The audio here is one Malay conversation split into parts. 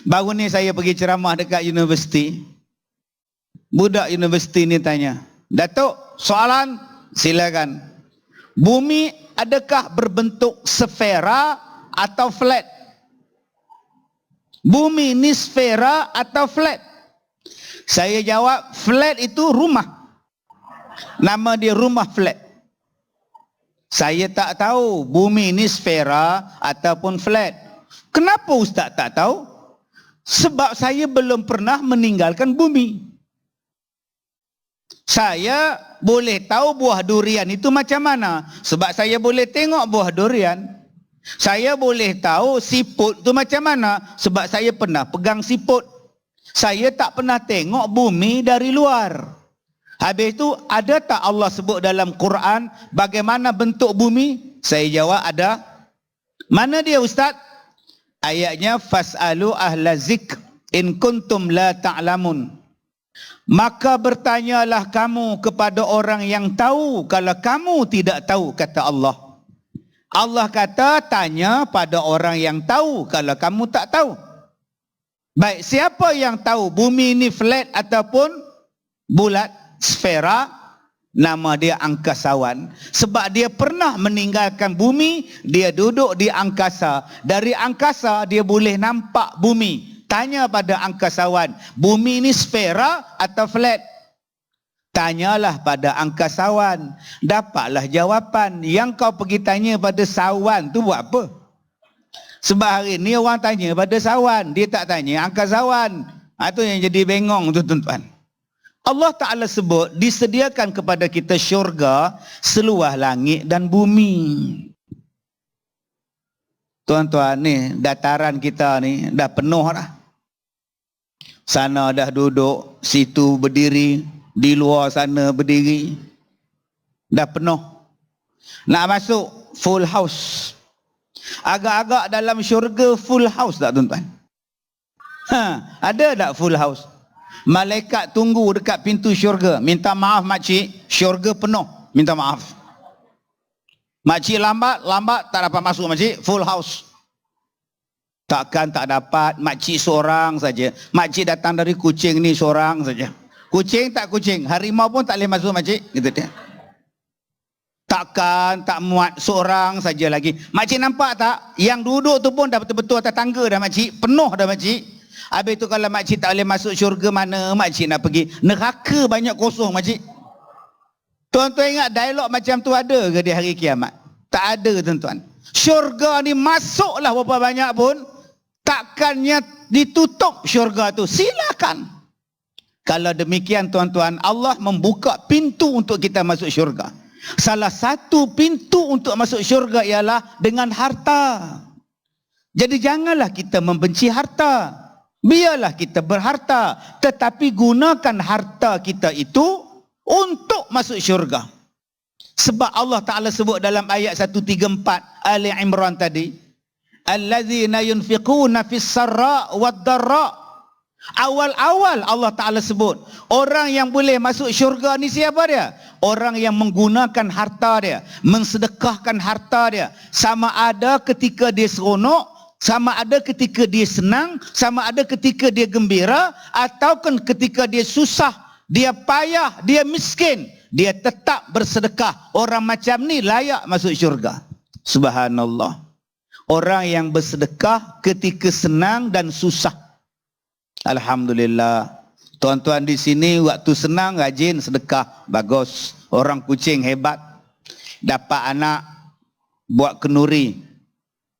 Baru ni saya pergi ceramah dekat universiti. Budak universiti ni tanya, "Datuk, soalan?" "Silakan. Bumi adakah berbentuk sfera atau flat?" Bumi ni sfera atau flat? Saya jawab, flat itu rumah. Nama dia rumah flat. Saya tak tahu bumi ni sfera ataupun flat. Kenapa ustaz tak tahu? Sebab saya belum pernah meninggalkan bumi. Saya boleh tahu buah durian itu macam mana sebab saya boleh tengok buah durian. Saya boleh tahu siput itu macam mana sebab saya pernah pegang siput. Saya tak pernah tengok bumi dari luar. Habis itu, ada tak Allah sebut dalam Quran bagaimana bentuk bumi? Saya jawab ada. Mana dia ustaz? Ayatnya, fas'alu ahla zikr in kuntum la ta'lamun. Maka bertanyalah kamu kepada orang yang tahu kalau kamu tidak tahu, kata Allah. Allah kata tanya pada orang yang tahu kalau kamu tak tahu. Baik, siapa yang tahu bumi ini flat ataupun bulat, sfera? Nama dia angkasawan. Sebab dia pernah meninggalkan bumi, dia duduk di angkasa. Dari angkasa dia boleh nampak bumi. Tanya pada angkasawan, bumi ini sfera atau flat? Tanyalah pada angkasawan, dapatlah jawapan. Yang kau pergi tanya pada sawan tu buat apa? Sebab hari ni orang tanya pada sawan, dia tak tanya angkasawan. Itu yang jadi bengong tu tuan-tuan. Allah Ta'ala sebut disediakan kepada kita syurga seluas langit dan bumi. Tuan-tuan ni, dataran kita ni dah penuh dah. Sana dah duduk, situ berdiri, di luar sana berdiri. Dah penuh. Nak masuk full house. Agak-agak dalam syurga full house tak tuan-tuan? Ada tak full house? Malaikat tunggu dekat pintu syurga. Minta maaf makcik, syurga penuh. Minta maaf. Makcik lambat tak dapat masuk makcik, full house. Takkan tak dapat, makcik seorang saja. Makcik datang dari Kuching ni seorang saja. Kucing tak kucing, harimau pun tak boleh masuk makcik, gitu dia. Takkan tak muat seorang saja lagi. Makcik nampak tak? Yang duduk tu pun dah betul-betul atas tangga dah makcik, penuh dah makcik. Habis tu kalau makcik tak boleh masuk syurga, mana makcik nak pergi? Neraka banyak kosong makcik. Tuan-tuan ingat dialog macam tu ada ke di hari kiamat? Tak ada tuan-tuan. Syurga ni masuklah berapa banyak pun, takkannya ditutup syurga tu. Silakan. Kalau demikian tuan-tuan, Allah membuka pintu untuk kita masuk syurga. Salah satu pintu untuk masuk syurga ialah dengan harta. Jadi janganlah kita membenci harta. Biarlah kita berharta, tetapi gunakan harta kita itu untuk masuk syurga. Sebab Allah Ta'ala sebut dalam ayat 134 Ali Imran tadi, allazina yunfiquna fis sarra wad darra. Awal-awal Allah Ta'ala sebut orang yang boleh masuk syurga ni siapa dia? Orang yang menggunakan harta dia, mensedekahkan harta dia. Sama ada ketika dia seronok, sama ada ketika dia senang, sama ada ketika dia gembira, ataupun ketika dia susah, dia payah, dia miskin, dia tetap bersedekah. Orang macam ni layak masuk syurga. Subhanallah. Orang yang bersedekah ketika senang dan susah. Alhamdulillah. Tuan-tuan di sini waktu senang rajin sedekah, bagus. Orang Kuching hebat. Dapat anak, buat kenuri,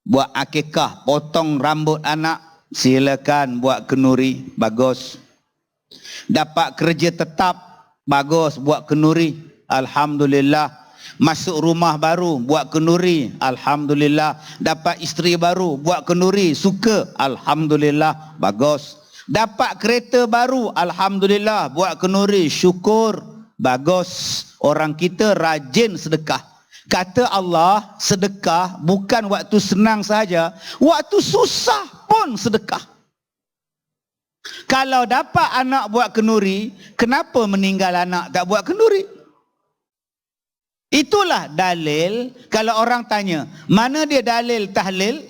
buat akikah, potong rambut anak, silakan buat kenuri, bagus. Dapat kerja tetap, bagus, buat kenuri, alhamdulillah. Masuk rumah baru, buat kenuri, alhamdulillah. Dapat isteri baru, buat kenuri, suka, alhamdulillah, bagus. Dapat kereta baru, alhamdulillah, buat kenuri, syukur, bagus. Orang kita rajin sedekah. Kata Allah, sedekah bukan waktu senang saja, waktu susah pun sedekah. Kalau dapat anak buat kenuri, kenapa meninggal anak tak buat kenuri? Itulah dalil. Kalau orang tanya, mana dia dalil tahlil,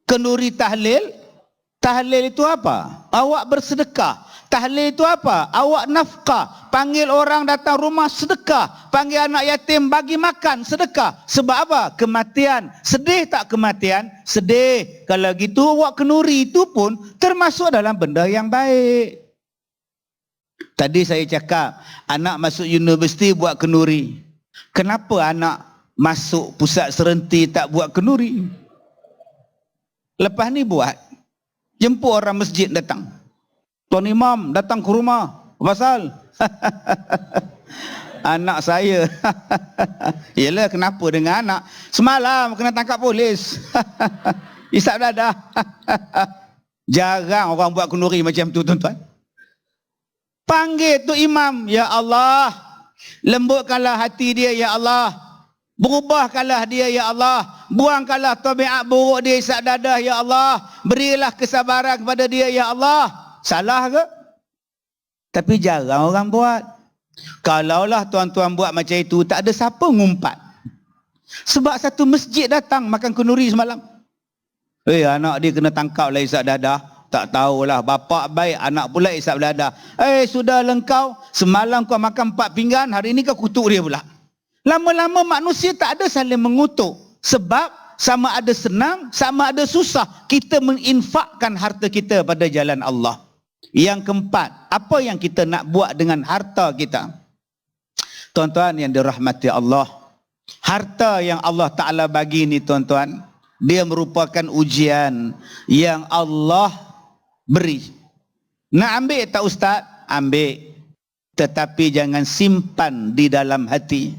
kenuri tahlil? Tahlil itu apa? Awak bersedekah. Tahlil itu apa? Awak nafkah. Panggil orang datang rumah, sedekah. Panggil anak yatim, bagi makan, sedekah. Sebab apa? Kematian. Sedih tak kematian? Sedih. Kalau gitu awak kenuri itu pun termasuk dalam benda yang baik. Tadi saya cakap, anak masuk universiti buat kenuri. Kenapa anak masuk pusat serenti tak buat kenuri? Lepas ni buat. Jemput orang masjid datang. Tuan Imam datang ke rumah. Pasal? Anak saya. Yelah, kenapa dengan anak? Semalam kena tangkap polis. Isap dadah. Jarang orang buat kenduri macam tu, tuan-tuan. Panggil tu imam. Ya Allah, lembutkanlah hati dia, ya Allah. Berubahkanlah dia, ya Allah. Buangkanlah tabiat buruk dia, isap dadah, ya Allah. Berilah kesabaran kepada dia, ya Allah. Salah ke? Tapi jarang orang buat. Kalaulah tuan-tuan buat macam itu, tak ada siapa ngumpat. Sebab satu masjid datang makan kenduri semalam. Anak dia kena tangkap lah isap dadah. Tak tahulah, bapak baik, anak pula isap dadah. Sudahlah kau, semalam kau makan 4 pinggan, hari ini kau kutuk dia pula. Lama-lama manusia tak ada saling mengutuk. Sebab sama ada senang, sama ada susah, kita menginfakkan harta kita pada jalan Allah. Yang keempat, apa yang kita nak buat dengan harta kita? Tuan-tuan yang dirahmati Allah, harta yang Allah Ta'ala bagi ni tuan-tuan, dia merupakan ujian yang Allah beri. Nak ambil tak ustaz? Ambil. Tetapi jangan simpan di dalam hati.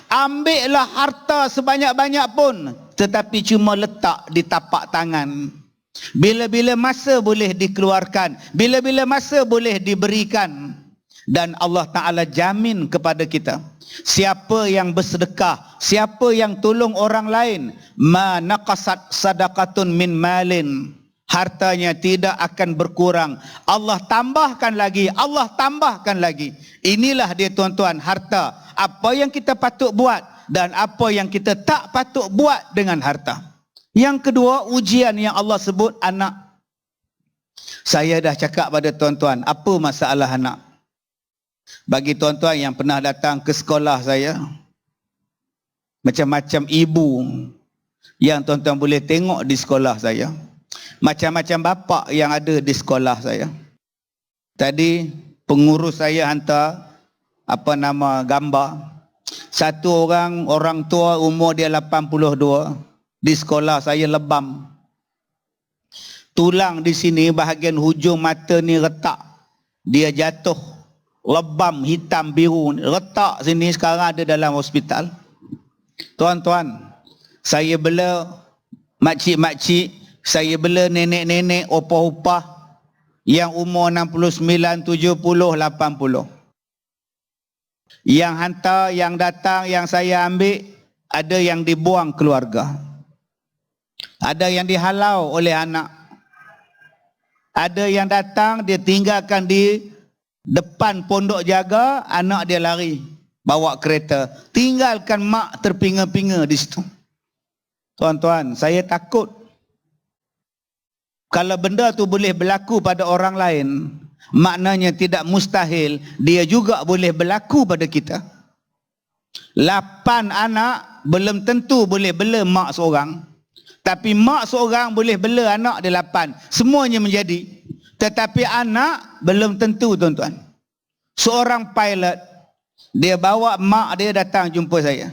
Ambillah harta sebanyak-banyak pun, tetapi cuma letak di tapak tangan. Bila-bila masa boleh dikeluarkan, bila-bila masa boleh diberikan. Dan Allah Ta'ala jamin kepada kita, siapa yang bersedekah, siapa yang tolong orang lain, ma naqasat sadaqatun min malin, hartanya tidak akan berkurang. Allah tambahkan lagi, Allah tambahkan lagi. Inilah dia tuan-tuan, harta. Apa yang kita patut buat dan apa yang kita tak patut buat dengan harta. Yang kedua, ujian yang Allah sebut, anak. Saya dah cakap pada tuan-tuan, apa masalah anak? Bagi tuan-tuan yang pernah datang ke sekolah saya, macam-macam ibu yang tuan-tuan boleh tengok di sekolah saya. Macam-macam bapa yang ada di sekolah saya. Tadi pengurus saya hantar gambar. Satu orang tua umur dia 82, di sekolah saya lebam. Tulang di sini bahagian hujung mata ni retak. Dia jatuh, lebam hitam biru, retak sini, sekarang ada dalam hospital. Tuan-tuan, saya bela makcik-makcik, saya bela nenek-nenek, opah-opah yang umur 69, 70, 80. Yang hantar, yang datang, yang saya ambil, ada yang dibuang keluarga. Ada yang dihalau oleh anak. Ada yang datang, dia tinggalkan di depan pondok jaga, anak dia lari, bawa kereta. Tinggalkan mak terpinga-pinga di situ. Tuan-tuan, saya takut. Kalau benda tu boleh berlaku pada orang lain, maknanya tidak mustahil dia juga boleh berlaku pada kita. 8 anak belum tentu boleh bela mak seorang, tapi mak seorang boleh bela anak dia 8. Semuanya menjadi. Tetapi anak belum tentu, tuan-tuan. Seorang pilot, dia bawa mak dia datang jumpa saya.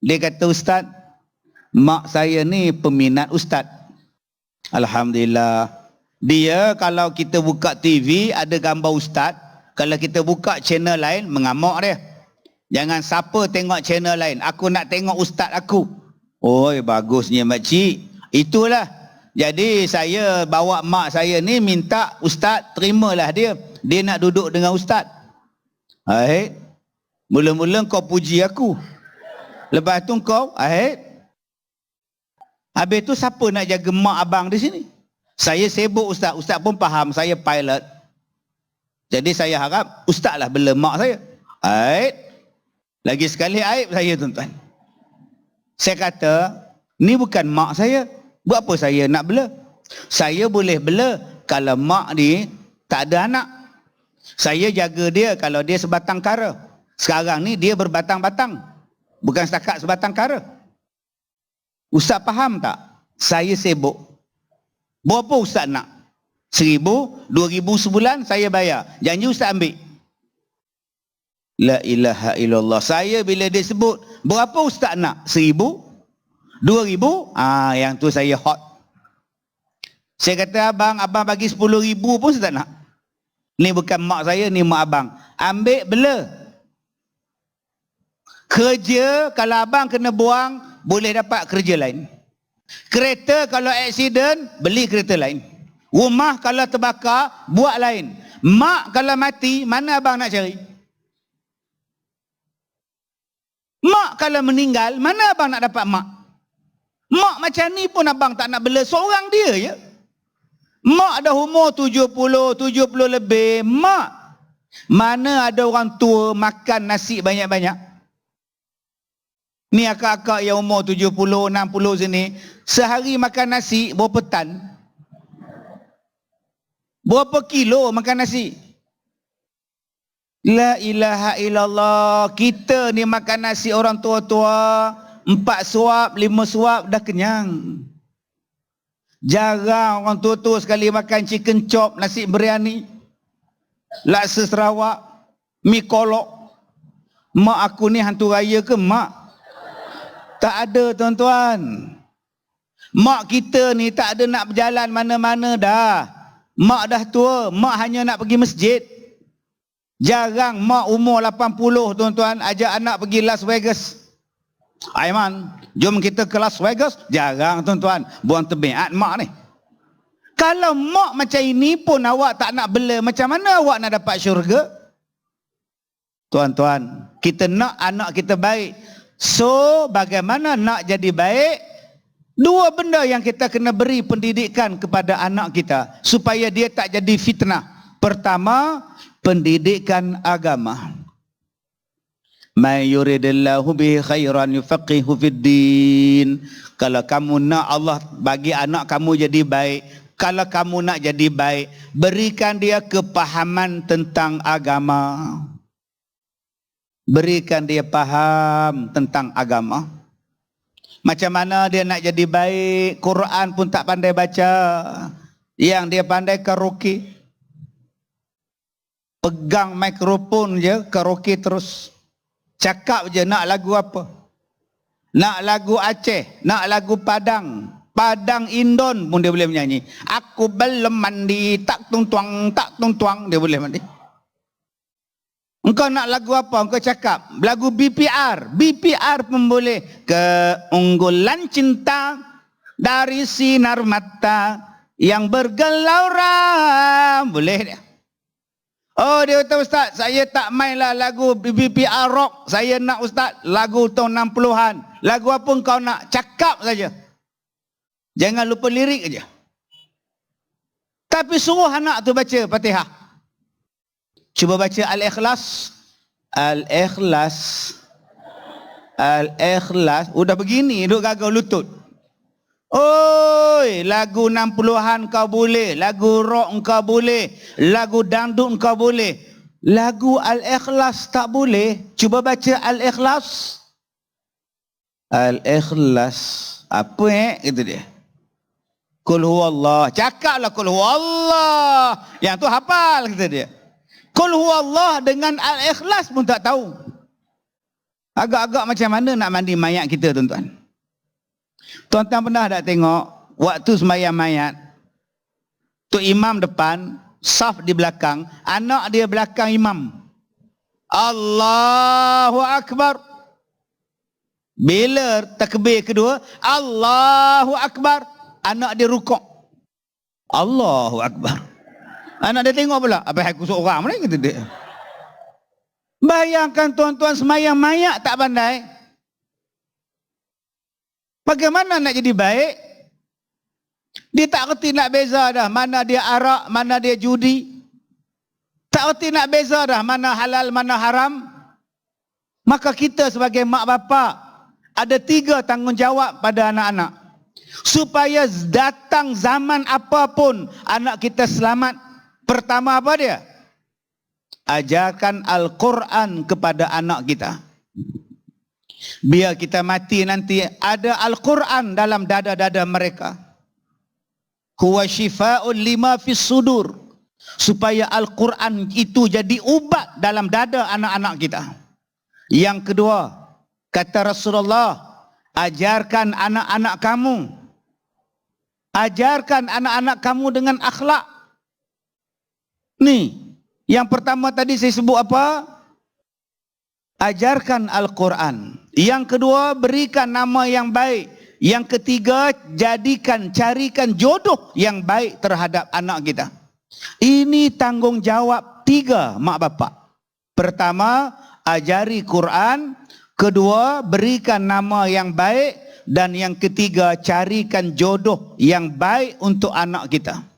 Dia kata, ustaz, mak saya ni peminat ustaz. Alhamdulillah. Dia kalau kita buka TV ada gambar ustaz, kalau kita buka channel lain mengamuk dia. Jangan siapa tengok channel lain, aku nak tengok ustaz aku. Oi, bagusnya makcik. Itulah. Jadi saya bawa mak saya ni minta ustaz terimalah dia. Dia nak duduk dengan ustaz. Baik. Mula-mula kau puji aku. Lepas tu kau, habis tu siapa nak jaga mak abang di sini? Saya sibuk ustaz. Ustaz pun faham saya pilot. Jadi saya harap ustaz lah bela mak saya. Aib. Lagi sekali aib saya, tuan-tuan. Saya kata, ni bukan mak saya. Buat apa saya nak bela? Saya boleh bela kalau mak dia tak ada anak. Saya jaga dia kalau dia sebatang kara. Sekarang ni dia berbatang-batang. Bukan setakat sebatang kara. Ustaz faham tak? Saya sibuk. Berapa ustaz nak? 1,000, 2,000 sebulan saya bayar. Janji ustaz ambil. La ilaha illallah. Saya bila dia sebut, berapa ustaz nak? 1,000? 2,000? Yang tu saya hot. Saya kata abang bagi 10,000 pun saya tak nak. Ni bukan mak saya, ni mak abang. Ambil bela. Kerja kalau abang kena buang, boleh dapat kerja lain. Kereta kalau aksiden, beli kereta lain. Rumah kalau terbakar, buat lain. Mak kalau mati, mana abang nak cari? Mak kalau meninggal, mana abang nak dapat mak? Mak macam ni pun abang tak nak bela seorang dia je. Mak dah umur 70 lebih. Mak, mana ada orang tua makan nasi banyak-banyak? Ni akak-akak yang umur 70, 60 sini, sehari makan nasi berapa tan? Berapa kilo makan nasi? La ilaha illallah. Kita ni makan nasi orang tua-tua, 4 suap, 5 suap dah kenyang. Jarang orang tua-tua sekali makan chicken chop, nasi biryani, laksa Sarawak, mi kolok. Mak aku ni hantu raya ke mak? Tak ada tuan-tuan. Mak kita ni tak ada nak berjalan mana-mana dah. Mak dah tua, mak hanya nak pergi masjid. Jarang mak umur 80 tuan-tuan ajak anak pergi Las Vegas. Aiman, jom kita ke Las Vegas. Jarang tuan-tuan, buang tebiat mak ni. Kalau mak macam ini pun awak tak nak bela, macam mana awak nak dapat syurga? Tuan-tuan, kita nak anak kita baik. So, bagaimana nak jadi baik? 2 benda yang kita kena beri pendidikan kepada anak kita supaya dia tak jadi fitnah. Pertama, pendidikan agama. May yuridillahu bihi khairan yufaqihu fid din. Kalau kamu nak Allah bagi anak kamu jadi baik, kalau kamu nak jadi baik, berikan dia kepahaman tentang agama. Berikan dia faham tentang agama. Macam mana dia nak jadi baik, Quran pun tak pandai baca. Yang dia pandai karaoke. Pegang mikrofon je, karaoke terus. Cakap je nak lagu apa. Nak lagu Aceh, nak lagu Padang. Padang Indon pun dia boleh menyanyi. Aku belum mandi, tak tung tuang, dia boleh mandi. Engkau nak lagu apa? Engkau cakap. Lagu BPR pun boleh. Keunggulan cinta dari sinar mata yang bergelora. Boleh dia. Oh, dia kata, Ustaz, saya tak mainlah lagu BPR rock. Saya nak, Ustaz, lagu tahun 60-an. Lagu apa engkau nak? Cakap saja. Jangan lupa lirik aja. Tapi suruh anak tu baca Fatihah. Cuba baca Al-Ikhlas. Al-Ikhlas. Al-Ikhlas. Udah begini, duk gagal lutut. Oi, lagu 60-an kau boleh, lagu rock kau boleh, lagu dangdut kau boleh. Lagu Al-Ikhlas tak boleh. Cuba baca Al-Ikhlas. Al-Ikhlas. Apa itu dia? Qul huwallah. Cakaplah Qul huwallah. Yang tu hafal kata dia. Qul huwallah dengan Al-Ikhlas pun tak tahu. Agak-agak macam mana nak mandi mayat kita tuan-tuan. Tuan-tuan pernah tak tengok waktu sembahyang mayat, tu imam depan, saf di belakang, anak dia belakang imam. Allahu Akbar. Bila takbir kedua, Allahu Akbar, anak dia rukuk. Allahu Akbar. Anak dia tengok pula, apa aku seorang ni kata dia. Bayangkan tuan-tuan sembahyang mayat tak pandai. Bagaimana nak jadi baik? Dia tak kerti nak beza dah mana dia arak, mana dia judi. Tak kerti nak beza dah mana halal, mana haram. Maka kita sebagai mak bapak ada 3 tanggungjawab pada anak-anak. Supaya datang zaman apapun anak kita selamat. Pertama apa dia? Ajarkan Al-Quran kepada anak kita. Biar kita mati nanti ada Al-Quran dalam dada-dada mereka. Huwa shifa'un lima fis sudur. Supaya Al-Quran itu jadi ubat dalam dada anak-anak kita. Yang kedua, kata Rasulullah, ajarkan anak-anak kamu. Ajarkan anak-anak kamu dengan akhlak. Nih, yang pertama tadi saya sebut apa? Ajarkan Al-Quran. Yang kedua, berikan nama yang baik. Yang ketiga, carikan jodoh yang baik terhadap anak kita. Ini tanggungjawab 3 mak bapak. Pertama, ajari Quran. Kedua, berikan nama yang baik. Dan yang ketiga, carikan jodoh yang baik untuk anak kita.